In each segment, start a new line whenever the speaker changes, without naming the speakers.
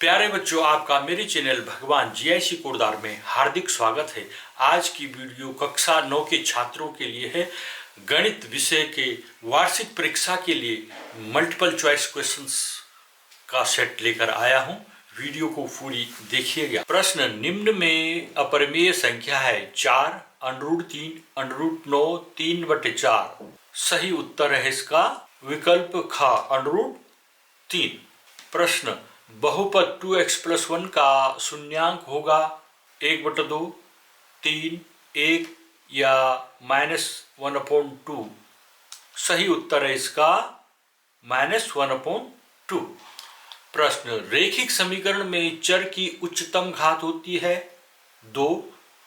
प्यारे बच्चों, आपका मेरे चैनल भगवान जीआईसी कोरदार में हार्दिक स्वागत है। आज की वीडियो कक्षा 9 के छात्रों के लिए है। गणित विषय के वार्षिक परीक्षा के लिए मल्टीपल चॉइस क्वेश्चंस का सेट लेकर आया हूं। वीडियो को पूरी देखिएगा। प्रश्न निम्न में अपरिमेय संख्या है 4, √3, √9, 3/4। सही उत्तर है इसका विकल्प ख √3। प्रश्न बहुपद 2x+1 का शून्यांक होगा 1/2, 3, 1 या -1/2। सही उत्तर है इसका -1/2। प्रश्न रेखिक समीकरण में चर की उच्चतम घात होती है 2,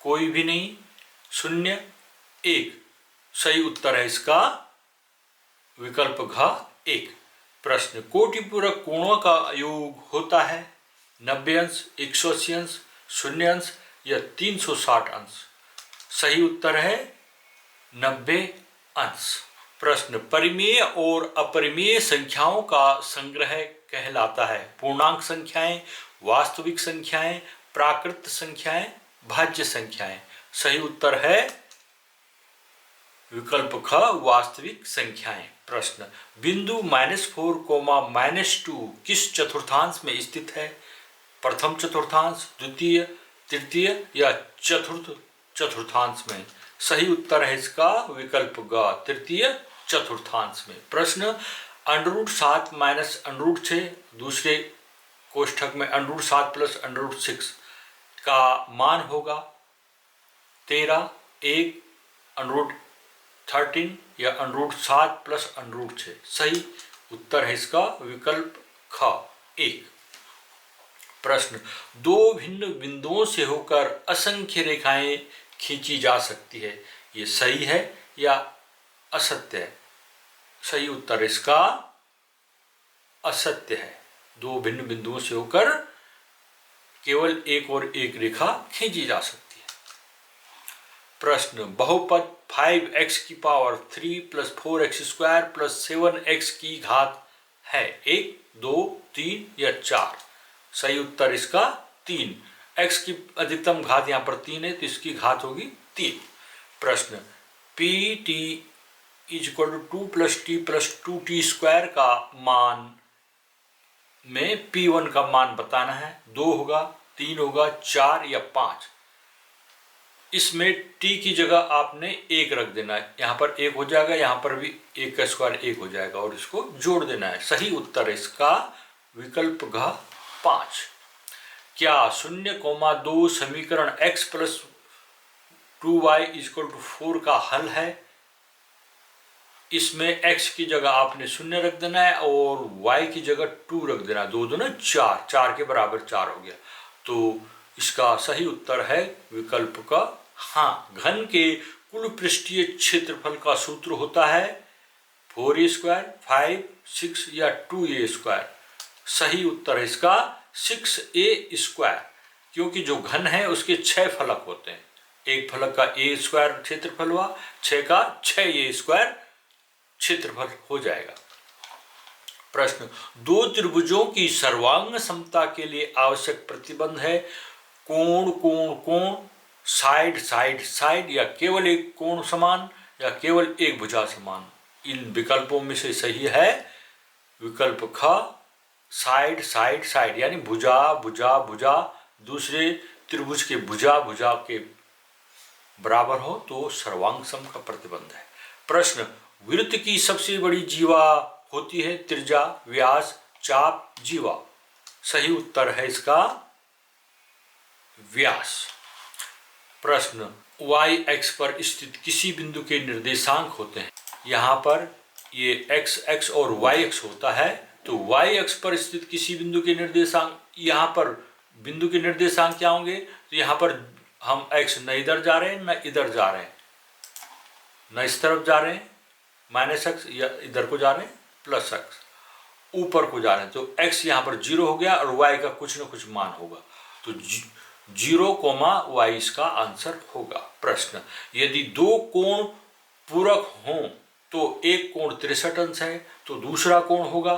कोई भी नहीं, 0, 1। सही उत्तर है इसका विकल्प घ 1। प्रश्न कोटिपूरक कोणों का योग होता है 90 अंश, 180 अंश, 0 अंश या 360 अंश। सही उत्तर है 90 अंश। प्रश्न परिमेय और अपरिमेय संख्याओं का संग्रह कहलाता है पूर्णांक संख्याएं, वास्तविक संख्याएं, प्राकृत संख्याएं, भाज्य संख्याएं। सही उत्तर है विकल्प ख वास्तविक संख्याएं। प्रश्न बिंदु -4, -2 किस चतुर्थांश में स्थित है? प्रथम चतुर्थांश, द्वितीय, तृतीय या चतुर्थ चतुर्थांश में? सही उत्तर है इसका विकल्प ग तृतीय चतुर्थांश में। प्रश्न √7 - √6 दूसरे कोष्ठक में √7 + √6 का मान होगा 13, 1, √13 या √7 + √6। सही उत्तर है इसका विकल्प ख 1। प्रश्न दो भिन्न बिंदुओं से होकर असंख्य रेखाएं खींची जा सकती है, ये सही है या असत्य है? सही उत्तर इसका असत्य है। दो भिन्न बिंदुओं से होकर केवल एक और एक रेखा खींची जा सकती है। प्रश्न बहुपद 5x³ + 4x² + 7x की घात है 1, 2, 3 या 4। सही उत्तर इसका 3। x की अधिकतम घात यहाँ पर 3 है तो इसकी घात होगी 3। प्रश्न pt = 2 + t + 2t² का मान में p1 का मान बताना है। 2 होगा, 3 होगा, 4 या 5। इसमें t की जगह आपने 1 रख देना है। यहाँ पर 1 हो जाएगा, यहाँ पर भी 1 का स्क्वायर 1 हो जाएगा और इसको जोड़ देना है। सही उत्तर है इसका विकल्प घ 5। क्या 0,2 समीकरण x + 2y = 4 का हल है? इसमें x की जगह आपने 0 रख देना है और y की जगह 2 रख देना है। 2 2 4, 4 के बराबर 4 हो गया। तो इसका सही उत्तर है विकल्प का हाँ। घन के कुल पृष्ठीय क्षेत्रफल का सूत्र होता है 4a², 5, 6 या 2a²। सही उत्तर है इसका 6a², क्योंकि जो घन है उसके 6 फलक होते हैं। एक फलक का a² क्षेत्रफल हुआ, 6 का 6a² क्षेत्रफल हो जाएगा। प्रश्न दो त्रिभुजों की सर्वांग समता के लिए आवश्यक प्रतिबंध है कोण, कोण, कोण, साइड, साइड, साइड या केवल एक कोण समान या केवल एक भुजा समान। इन विकल्पों में से सही है विकल्प ख साइड, साइड, साइड, यानी भुजा, भुजा, भुजा दूसरे त्रिभुज के भुजा, भुजा के बराबर हो तो सर्वांग सम का प्रतिबंध है। प्रश्न वृत्त की सबसे बड़ी जीवा होती है त्रिज्या, व्यास, चाप, जीवा। सही उत्तर है इसका व्यास। प्रश्न y x पर स्थित किसी बिंदु के निर्देशांक होते हैं। यहाँ पर ये x x और y x होता है, तो y x पर स्थित किसी बिंदु के निर्देशांक, यहाँ पर बिंदु के निर्देशांक क्या होंगे? तो यहाँ पर हम x न इधर जा रहे हैं न इधर जा रहे हैं, न इस तरफ जा रहे हैं -x या इधर को जा रहे हैं +x, ऊपर को जा रहे हैं। तो x यहाँ पर 0 हो गया और y का कुछ न कुछ मान होगा, तो 0, y इसका आंसर होगा। प्रश्न यदि दो कोण पूरक हों तो एक कोण 63 अंश है तो दूसरा कोण होगा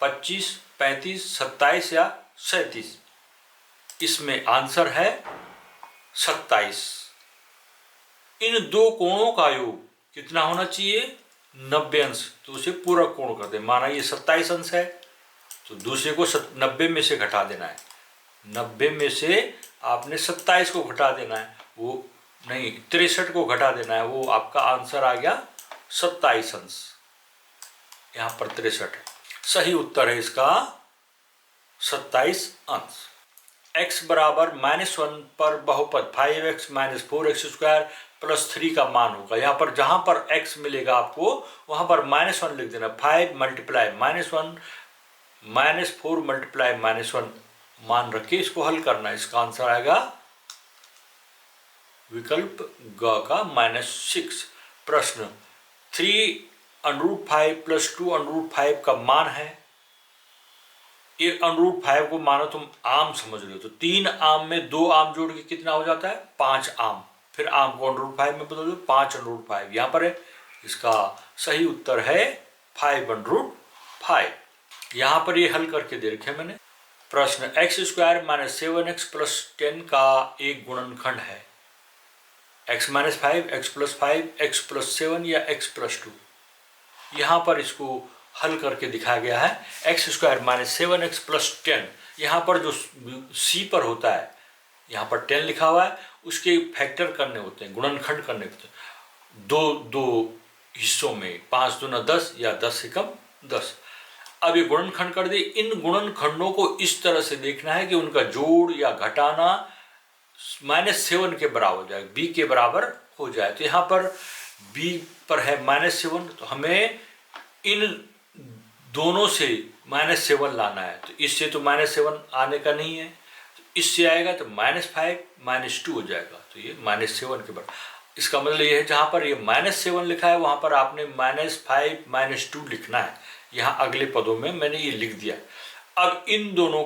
25, 35, 27 या 37। इसमें आंसर है 27। इन दो कोणों का योग कितना होना चाहिए? 90 अंश। तो उसे पूरक कोण कर दे। माना ये 27 अंश है तो दूसरे को 90 में से घटा देना है। 90 में से आपने 27 को घटा देना है, वो नहीं 63 को घटा देना है, वो आपका आंसर आ गया 27 अंश। यहाँ पर 63 है। सही उत्तर है इसका 27 अंश। x बराबर -1 पर बहुपद 5x - 4x² + 3 का मान होगा। यहाँ पर जहाँ पर x मिलेगा आपको वहाँ पर -1 लिख देना। 5 × -1 -4 × -1 मान रख के इसको हल करना है। इसका आंसर आएगा विकल्प ग का -6। प्रश्न 3√5 + 2√5 का मान है। ये √5 को मानो तुम आम समझ रहे हो तो 3 आम में 2 आम जोड़ के कितना हो जाता है? 5 आम। फिर आम को √5 में बदल दो, 5√5 यहाँ पर है। इसका सही उत्तर है 5√5। यहाँ पर ये हल करके दे रखे मैंने। प्रश्न x² - 7x + 10 का एक गुणनखंड है। x - 5, x + 5, x + 7 या x + 2। यहाँ पर इसको हल करके दिखाया गया है। x² - 7x + 10। यहाँ पर जो c पर होता है, यहाँ पर 10 लिखा हुआ है, उसके फैक्टर करने होते हैं, गुणनखंड करने होते हैं। दो हिस्सों में 5 दूना 10 या 10 से कम 10। अब ये गुणनखंड कर दिए। इन गुणनखंडों को इस तरह से देखना है कि उनका जोड़ या घटाना -7 के बराबर हो जाए, b के बराबर हो जाए। तो यहाँ पर b पर है -7, तो हमें इन दोनों से -7 लाना है। तो इससे तो -7 आने का नहीं है, तो इससे आएगा तो -5 - 2 हो जाएगा। तो ये -7 के बराबर। इसका मतलब ये है जहाँ पर ये -7 लिखा है वहाँ पर आपने -5 - 2 लिखना है। यहाँ अगले पदों में मैंने ये लिख दिया। अब इन दोनों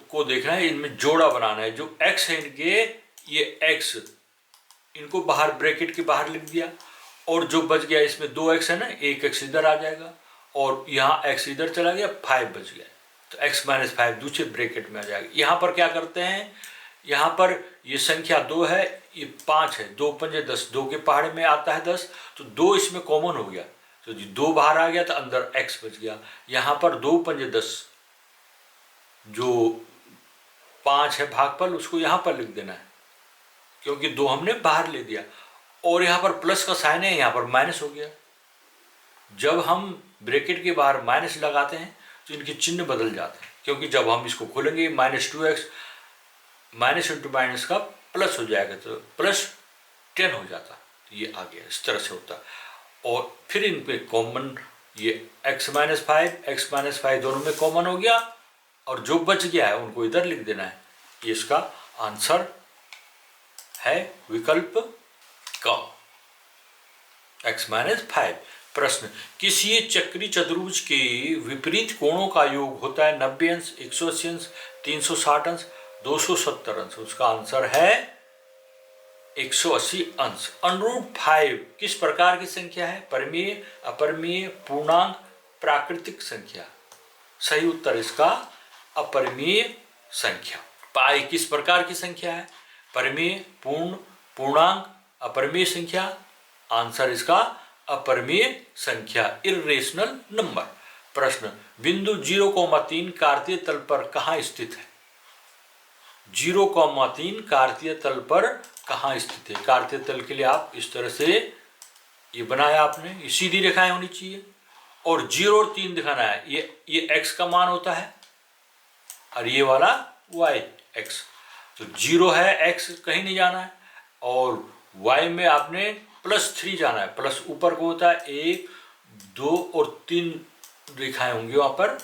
को देखना है, इनमें जोड़ा बनाना है। जो x है इनके, ये x इनको बाहर ब्रैकेट के बाहर लिख दिया, और जो बच गया इसमें 2x है ना, एक x इधर आ जाएगा और यहाँ x इधर चला गया, 5 बच गया। तो x - 5 दूसरे ब्रैकेट में आ जाएगा। यहाँ पर क्या करते हैं, यहाँ पर ये संख्या 2 है, ये 5 है, 2 × 5 = 10, 2 के पहाड़े में आता है 10, तो 2 इसमें कॉमन हो गया, तो 2 बाहर आ गया तो अंदर x बच गया। यहाँ पर 2 × 10 जो 5 है भागफल, उसको यहाँ पर लिख देना है क्योंकि 2 हमने बाहर ले दिया। और यहाँ पर प्लस का साइन है, यहाँ पर माइनस हो गया। जब हम ब्रैकेट के बाहर माइनस लगाते हैं तो इनके चिन्ह बदल जाते हैं, क्योंकि जब हम इसको खोलेंगे -2x माइनस इंटू माइनस का प्लस हो जाएगा, तो +10 हो जाता। तो ये आ गया, इस तरह से होता। और फिर इन पे कॉमन ये x - 5 x - 5 दोनों में कॉमन हो गया, और जो बच गया है उनको इधर लिख देना है। ये इसका आंसर है विकल्प का x - 5। प्रश्न किसी चक्री चतुर्भुज के विपरीत कोणों का योग होता है 90 अंश, 180 अंश, 360 अंश, 270 अंश। उसका आंसर है 180 अंश। √5 किस प्रकार की संख्या है? परिमेय, अपरिमेय, पूर्णांक, प्राकृतिक संख्या। सही उत्तर इसका अपरिमेय संख्या। पाई किस प्रकार की संख्या है? परिमेय, पूर्ण, पूर्णांक, अपरिमेय संख्या। आंसर इसका अपरिमेय संख्या, इर्रेशनल नंबर। प्रश्न बिंदु 0,3 कार्तीय तल पर कहाँ स्थित है? 0,3 कार्तीय तल पर कहाँ स्थित है? कार्तीय तल के लिए आप इस तरह से ये बनाया आपने, ये सीधी रेखाएं होनी चाहिए, और 0 और 3 दिखाना है। ये x का मान होता है और ये वाला y x। तो 0 है, x कहीं नहीं जाना है, और y में आपने +3 जाना है। प्लस ऊपर को होता है 1, 2 और 3 रेखाएं होंगी वहां पर।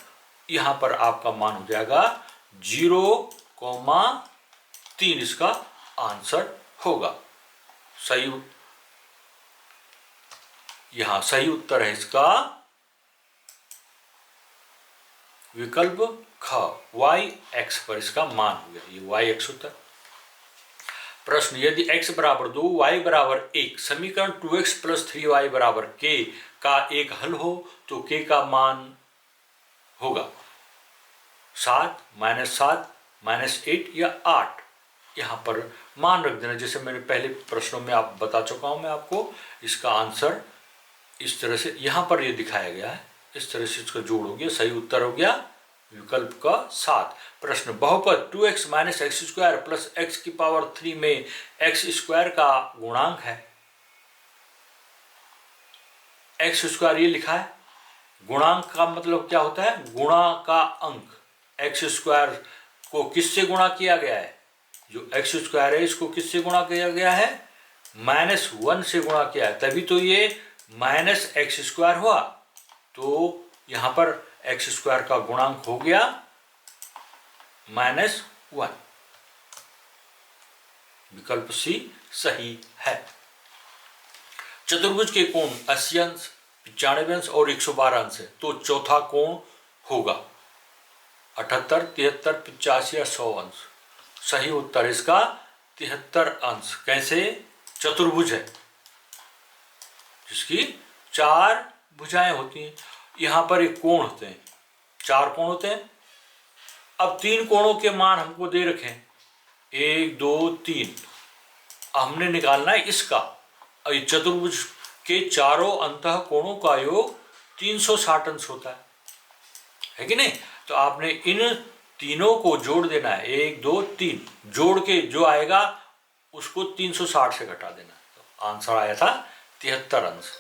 यहाँ पर आपका मान हो जाएगा 0,3। इसका आंसर होगा सही। यहाँ सही उत्तर है इसका विकल्प ख, y x पर इसका मान हो गया, ये y x होता है। प्रश्न यदि x = 2 y = 1 समीकरण 2x + 3y = k का एक हल हो तो k का मान होगा। 7, -7, -8 या 8 यहाँ पर मान रख देना। जैसे मैंने पहले प्रश्नों में आप बता चुका हूँ मैं आपको, इसका आंसर इस तरह से यहाँ पर ये दिखाया गया है, इस तरह से इसका जोड़ हो गया। सही उत्तर हो गया विकल्प का 7। प्रश्न बहुपद 2x - x² प्लस x³ में x² का गुणांक है। x² ये लिखा है, गुणांक का मतलब क्या होता है? गुणा का अंक। x² को किससे गुणा किया गया है? जो x² है इसको किससे गुणा किया गया है? -1 से गुणा किया है, तभी तो ये -x² हुआ। तो यहां पर x² का गुणांक हो गया -1। विकल्प सी सही है। चतुर्भुज के कोण 80 अंश, 95 अंश और 112 अंश है, तो चौथा कोण होगा 78, 73, 85 या 100 अंश। सही उत्तर इसका 73 अंश। कैसे? चतुर्भुज है जिसकी 4 भुजाएं होती हैं। यहां पर एक कोण होते हैं, 4 कोण होते हैं। अब 3 कोणों के मान हमको दे रखे हैं, 1, 2, 3। हमने निकालना है इसका। चतुर्भुज के चारों अंतः कोणों का योग 360 अंश होता है कि नहीं? तो आपने इन तीनों को जोड़ देना है, 1, 2, 3 जोड़ के जो आएगा उसको 360 से घटा देना। तो आंसर आया था 73 अंश।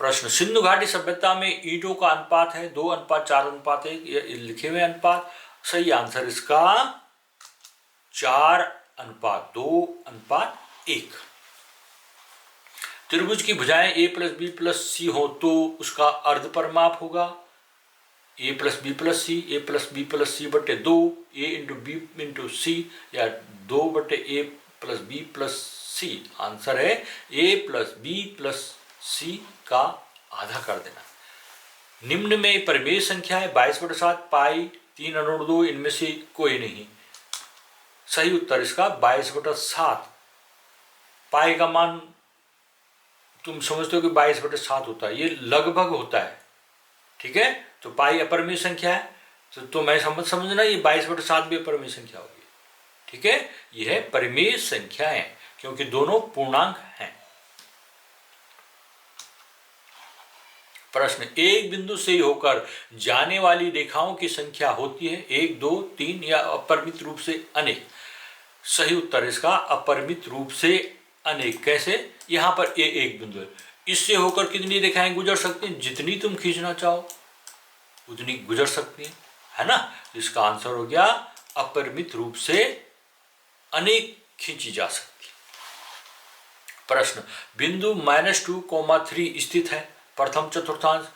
प्रश्न सिंधु घाटी सभ्यता में ईंटों का अनुपात है 2:4:1, ये लिखे हुए अनुपात। सही आंसर इसका 4:2:1। त्रिभुज की भुजाएं a + b + c हो तो उसका अर्धपरिमाप होगा a + b + c, a + b + c बटे 2, a × b × c या 2/a + b + c। आंसर है a + b + c का आधा कर देना। निम्न में परिमेय संख्या है 22/7, पाई, 3√2, इनमें से कोई नहीं। सही उत्तर इसका 22/7। पाई का मान तुम समझते हो कि 22/7 होता है, ये लगभग होता है, ठीक है। तो पाई अपरिमेय संख्या है, तो मैं समझना ये 22/7 भी अपरिमेय संख्या होगी, ठीक है। यह है परिमेय संख्याएं, क्योंकि दोनों पूर्णांक हैं। प्रश्न एक बिंदु से होकर जाने वाली रेखाओं की संख्या होती है 1, 2, 3 या अपरिमित रूप से अनेक। सही उत्तर इसका अपरिमित रूप से अनेक। कैसे? यहां पर ए एक बिंदु है, इससे होकर कितनी रेखाएं गुजर सकती हैं? जितनी तुम खींचना चाहो उतनी गुजर सकती हैं, है ना। इसका आंसर हो गया अपरिमित रूप से अनेक खींची जा सकती है। प्रश्न बिंदु -2, 3 स्थित है। प्रथम चतुर्थांश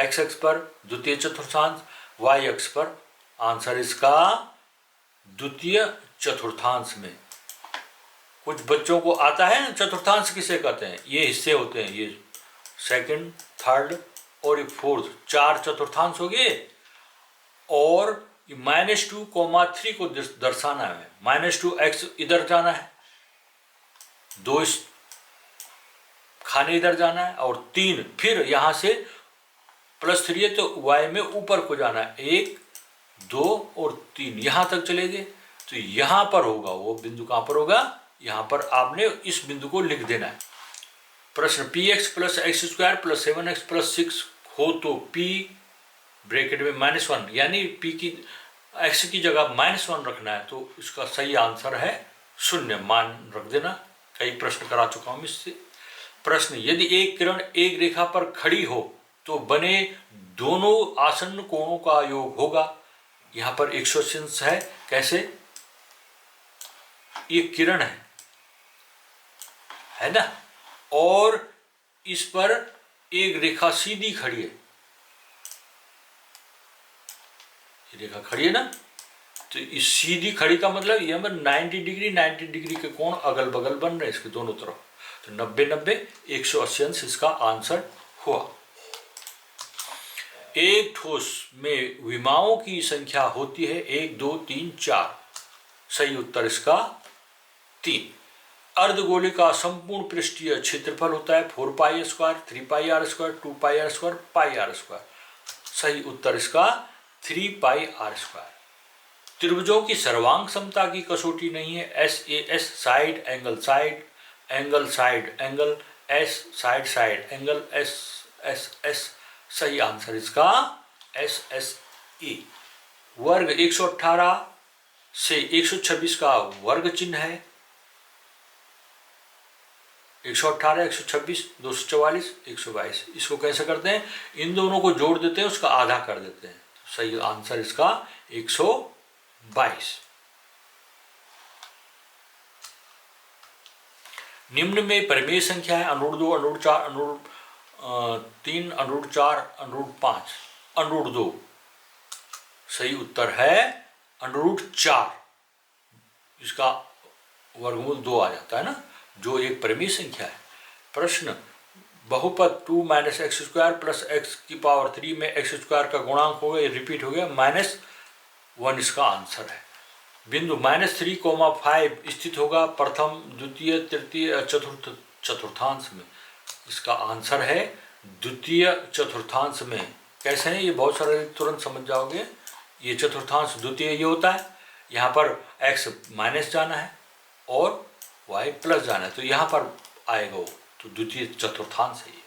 x अक्ष पर, द्वितीय चतुर्थांश y अक्ष पर। आंसर इसका द्वितीय चतुर्थांश में। कुछ बच्चों को आता है ना चतुर्थांश किसे कहते हैं? ये हिस्से होते हैं, ये सेकंड, थर्ड और ये फोर्थ, 4 चतुर्थांश हो गए। और -2, 3 को दर्शाना है। -2x इधर जाना है, 2 खाने इधर जाना है, और 3 फिर यहां से +3 है तो y में ऊपर को जाना है, 1, 2 और 3 यहां तक चले गए। तो यहां पर होगा वो बिंदु, कहां पर होगा? यहां पर आपने इस बिंदु को लिख देना है। प्रश्न px + x² + 7x + 6 हो तो p ब्रैकेट में -1, यानी p की x की जगह -1 रखना है, तो इसका सही आंसर है 0 मान रख देना। कई प्रश्न करा चुका हूं इससे। प्रश्न यदि एक किरण एक रेखा पर खड़ी हो तो बने दोनों आसन्न कोणों का योग होगा। यहां पर 180 अंश है। कैसे? ये किरण है ना, और इस पर एक रेखा सीधी खड़ी है, ये रेखा खड़ी है ना, तो इस सीधी खड़ी का मतलब यहां पर 90 डिग्री के कोण अगल बगल बन रहे हैं इसके दोनों तरफ। तो 90-90 180 अंश इसका आंसर हुआ। एक ठोस में विमाओं की संख्या होती है 1, 2, 3, 4। सही उत्तर इसका 3। अर्धगोले का संपूर्ण पृष्ठीय क्षेत्रफल होता है 4πr², 3πr², 2πr², πr²। सही उत्तर इसका 3 पाई आर स्क्वायर। त्रिभुजों की सर्वांग समता की कसौटी नहीं है। S A S side angle side angle side angle S side side angle S S S. सही आंसर इसका एस एस ए। वर्ग 118 से 126 का वर्ग चिन्ह है। 118, 126, 244, 122। इसको कैसे करते हैं? इन दोनों को जोड़ देते हैं, उसका आधा कर देते हैं। सही आंसर इसका 122। निम्न में परिमेय संख्या है √2, √4, √3, √4, √5, √2। सही उत्तर है √4। इसका वर्गमूल 2 आ जाता है ना, जो एक परिमेय संख्या है। प्रश्न, बहुपद 2 - x² प्लस x³ में x² का गुणांक हो गया, रिपीट हो गया, -1 इसका आंसर है। बिंदु -3,5 स्थित होगा प्रथम, द्वितीय, तृतीय, चतुर्थांश में। इसका आंसर है द्वितीय चतुर्थांश में। कैसे है ये? बहुत सारे तुरंत समझ जाओगे। ये चतुर्थांश द्वितीय ये होता है, यहाँ पर x माइनस जाना है और y प्लस जाना है, तो यहाँ पर आएगा वो, तो द्वितीय चतुर्थांश है ये।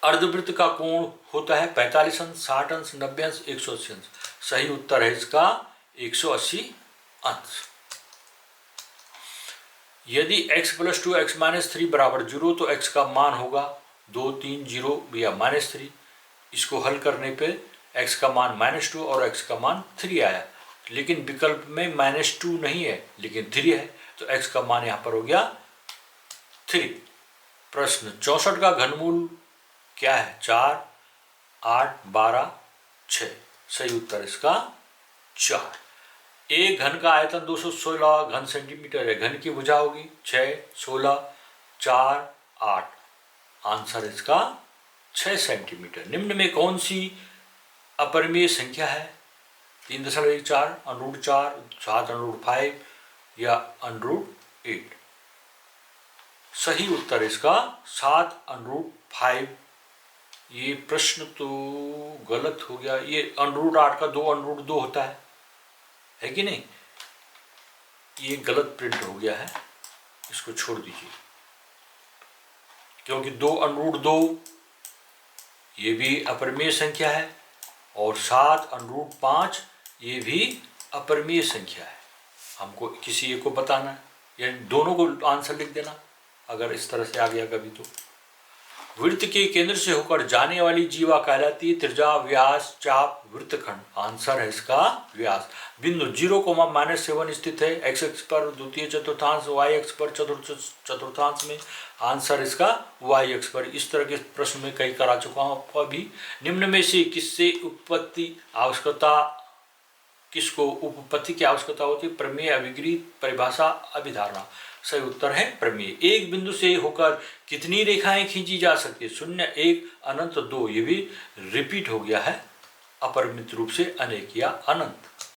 अर्धवृत्त का कोण होता है 45 अंश, 60 अंश, 90 अंश, 180 अंश। सही उत्तर है इसका 180 अंश। यदि x + 2 x - 3 = 0 तो x का मान होगा 2, 3, 0 या -3। इसको हल करने पे x का मान -2 और x का मान 3 आया, लेकिन विकल्प में -2 नहीं है लेकिन 3 है, तो x का मान यहाँ पर हो गया 3। प्रश्न, 64 का घनमूल क्या है? 4, 8, 12, 6। सही उत्तर इसका 4। एक घन का आयतन 216 घन सेंटीमीटर है। घन की भुजा होगी 6, 16, 4, 8। आंसर इसका 6 सेंटीमीटर। निम्न में कौन सी अपरिमेय संख्या है? 3.4, √4, 7 √5 या √8। सही उत्तर इसका 7 √5। ये प्रश्न तो गलत हो गया। ये √8 का 2 √2 होता है कि नहीं? ये गलत प्रिंट हो गया है, इसको छोड़ दीजिए, क्योंकि 2 √2 ये भी अपरिमेय संख्या है और 7 √5 ये भी अपरिमेय संख्या है। हमको किसी एक को बताना है, या दोनों को आंसर लिख देना अगर इस तरह से आ गया कभी तो। वृत्त के केंद्र से होकर जाने वाली जीवा कहलाती है त्रिज्या, व्यास, चाप, वृत्तखंड। आंसर है इसका व्यास। बिंदु 0,-7 स्थित है x अक्ष पर द्वितीय चतुर्थांश, y अक्ष पर चतुर्थांश में। आंसर इसका y अक्ष पर। इस तरह के प्रश्न में कई करा चुका हूँ आपको अभी। निम्न में से किससे उपपत्ति आवश्यकता, किसको उपपत्ति की आवश्यकता होती है? प्रमेय, अभिग्रीत, परिभाषा, अभिधारणा। सही उत्तर है प्रमेय। एक बिंदु से होकर कितनी रेखाएं खींची जा सकती है? 0, 1, अनंत, 2। ये भी रिपीट हो गया है, अपरिमित रूप से अनेक या अनंत।